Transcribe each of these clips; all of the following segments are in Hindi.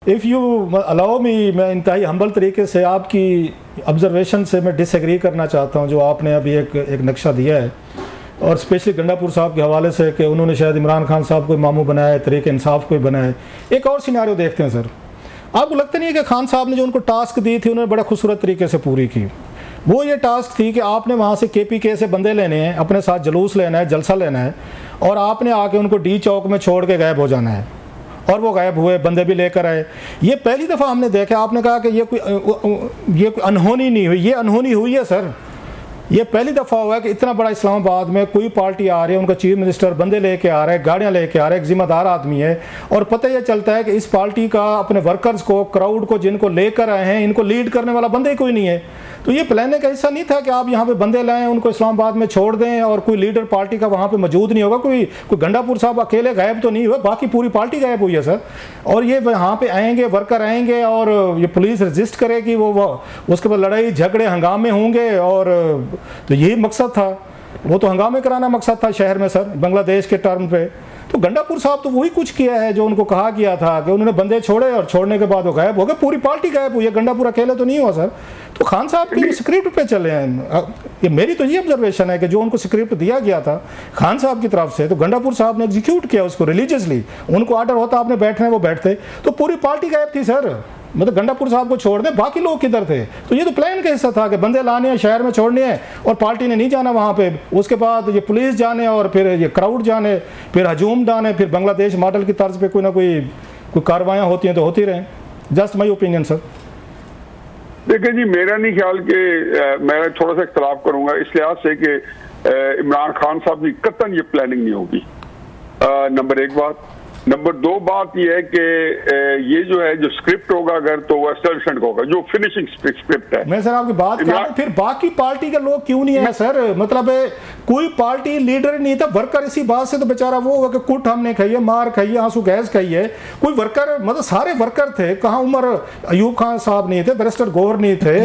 इफ़ यू अलाउ मी, मैं इंतहाई हम्बल तरीके से आपकी ऑब्जर्वेशन से मैं डिसएग्री करना चाहता हूँ जो आपने अभी एक नक्शा दिया है, और स्पेशली गंडापुर साहब के हवाले से कि उन्होंने शायद इमरान खान साहब को मामू बनाया है, तरीके इंसाफ को बनाया है। एक और सिनारियो देखते हैं सर, आपको लगता नहीं है कि खान साहब ने जो उनको टास्क दी थी उन्होंने बड़ा खूबसूरत तरीके से पूरी की? वो ये टास्क थी कि आपने वहाँ से KPK से बंदे लेने हैं, अपने साथ जुलूस लेना है, जलसा लेना है, और आपने आके उनको D चौक में छोड़ के गायब हो जाना है। और वो गायब हुए, बंदे भी लेकर आए। ये पहली दफ़ा हमने देखा। आपने कहा कि ये कोई अनहोनी नहीं हुई, ये अनहोनी हुई है सर। ये पहली दफ़ा हुआ है कि इतना बड़ा इस्लामाबाद में कोई पार्टी आ रही है, उनका चीफ मिनिस्टर बंदे लेके आ रहे हैं, गाड़ियाँ लेके आ रहे हैं, एक जिम्मेदार आदमी है, और पता यह चलता है कि इस पार्टी का अपने वर्कर्स को, क्राउड को जिनको लेकर आए हैं, इनको लीड करने वाला बंदे ही कोई नहीं है। तो ये प्लान का हिस्सा नहीं था कि आप यहाँ पे बंदे लाएं, उनको इस्लामाबाद में छोड़ दें और कोई लीडर पार्टी का वहाँ पे मौजूद नहीं होगा। कोई गंडापुर साहब अकेले गायब तो नहीं हुआ, बाकी पूरी पार्टी गायब हुई है सर। और ये वहाँ पे आएंगे, वर्कर आएंगे, और ये पुलिस रजिस्ट करेगी, वो उसके बाद लड़ाई झगड़े हंगामे होंगे, और तो यही मकसद था। वो तो हंगामे कराना मकसद था शहर में सर, बांग्लादेश के टर्म पे। तो गंडापुर साहब तो वही कुछ किया है जो उनको कहा गया था कि उन्होंने बंदे छोड़े, और छोड़ने के बाद वो गायब हो गए, पूरी पार्टी गायब हुई है, गंडापुर अकेले तो नहीं हुआ सर। तो खान साहब की स्क्रिप्ट पे चले हैं। ये मेरी तो ये ऑब्जर्वेशन है कि जो उनको स्क्रिप्ट दिया गया था खान साहब की तरफ से, तो गंडापुर साहब ने एग्जीक्यूट किया उसको रिलीजियसली। उनको ऑर्डर होता आपने बैठने, वो बैठते, तो पूरी पार्टी गायब थी सर। मतलब गंडापुर साहब को छोड़ दें, बाकी लोग किधर थे? तो ये तो प्लान का हिस्सा था कि बंदे लाने हैं, शहर में छोड़ने हैं, और पार्टी ने नहीं जाना वहाँ पे। उसके बाद ये पुलिस जाने, और फिर ये क्राउड जाने, फिर हजूम डाने, फिर बांग्लादेश मॉडल की तर्ज पे कोई ना कोई कार्रवाइयाँ होती हैं तो होती रहें। Just my opinion sir. देखिए जी, मेरा नहीं ख्याल कि मैं थोड़ा सा इख्तलाफ करूंगा इस लिहाज से कि इमरान खान साहब की कतन ये प्लानिंग नहीं होगी। नंबर एक बात। नंबर दो बात यह है कि ये जो है जो स्क्रिप्ट होगा, अगर तो वो एस्टेब्लिशमेंट होगा, जो फिनिशिंग स्क्रिप्ट है। मैं सर आपकी बात कर रहा हूं, फिर बाकी पार्टी के लोग क्यों नहीं है सर? मतलब कोई पार्टी लीडर नहीं था, वर्कर इसी बात से तो बेचारा वो होगा कि कुट हमने खाई है, मार खाई है, आंसू गैस खाई है। कोई वर्कर, मतलब सारे वर्कर थे। कहाँ उमर अयूब खान साहब नहीं थे, बैरिस्टर गौहर नहीं थे,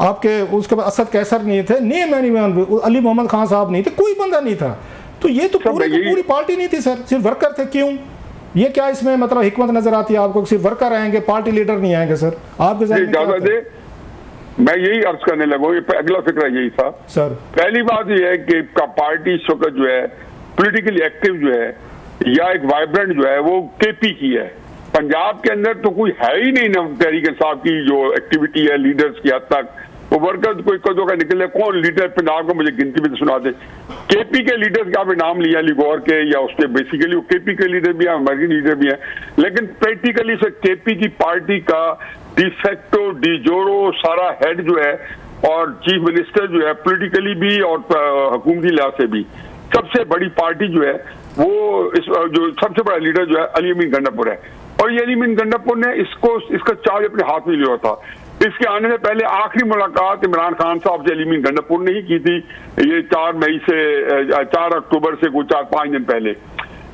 आपके उसके बाद असद कैसर नहीं थे, अली मोहम्मद खान साहब नहीं थे, कोई बंदा नहीं था। तो ये तो पूरी पार्टी नहीं थी सर, सिर्फ वर्कर थे। क्यों? ये क्या इसमें मतलब हिकमत नजर आती है आपको? सिर्फ वर्कर आएंगे, पार्टी लीडर नहीं आएंगे सर? आपके मैं यही अर्ज करने लगा, ये अगला फिक्र यही था सर। पहली बात यह है कि पार्टी इस वक्त जो है पॉलिटिकली एक्टिव जो है, या एक वाइब्रेंट जो है, वो KP की है। पंजाब के अंदर तो कोई है ही नहीं ना तहरीक इंसाफ की जो एक्टिविटी है लीडर्स की हद तक। वो वर्कर कोई कदों का निकले, कौन लीडर पंजाब को मुझे गिनती में तो सुना दे। KP के लीडर्स का भी नाम लिया, लिगौर के, या उसके बेसिकली वो KP के लीडर भी हैं, मर्जी लीडर भी हैं, लेकिन प्रैक्टिकली से KP की पार्टी का डिफेक्टो डिजोरो सारा हेड जो है, और चीफ मिनिस्टर जो है, पॉलिटिकली भी और हुकूमती लिहाज से भी सबसे बड़ी पार्टी जो है, वो जो सबसे बड़ा लीडर जो है अली अमीन गंडापुर है। और ये अली अमीन गंडापुर ने इसका चार्ज अपने हाथ में लिया था। इसके आने से पहले आखिरी मुलाकात इमरान खान साहब से अली अमीन गंडापुर ने ही की थी, ये 4 अक्टूबर से कुछ 4-5 दिन पहले।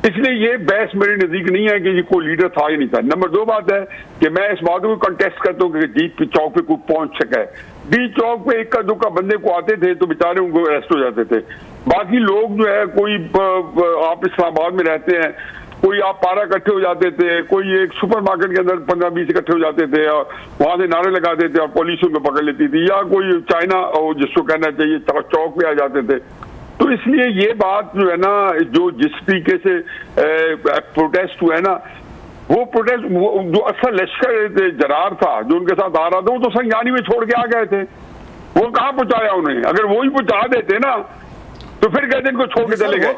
इसलिए ये बहस मेरे नजदीक नहीं है कि ये कोई लीडर था या नहीं था। नंबर दो बात है कि मैं इस बात को कंटेस्ट करता हूँ कि डी चौक पे कोई पहुंच सका है। डी चौक पे इक्का दुक्का बंदे को आते थे तो बेचारे उनको अरेस्ट हो जाते थे। बाकी लोग जो है, कोई आप इस्लामाबाद में रहते हैं, कोई आप पारा इकट्ठे हो जाते थे, कोई एक सुपरमार्केट के अंदर 15-20 इकट्ठे हो जाते थे और वहां से नारे लगाते थे और पुलिस उनको पकड़ लेती थी, या कोई चाइना जिसको कहना चाहिए चौक पे आ जाते थे। तो इसलिए ये बात जो है ना, जो जिस तरीके से प्रोटेस्ट हुआ है ना, वो प्रोटेस्ट जो असल लश्कर जरार था जो उनके साथ आ रहा था, वो तो संज्ञानी में छोड़ के आ गए थे। वो कहाँ पहुंचाया उन्हें? अगर वो ही पहुंचा देते ना तो फिर कहते इनको छोड़ के चले गए।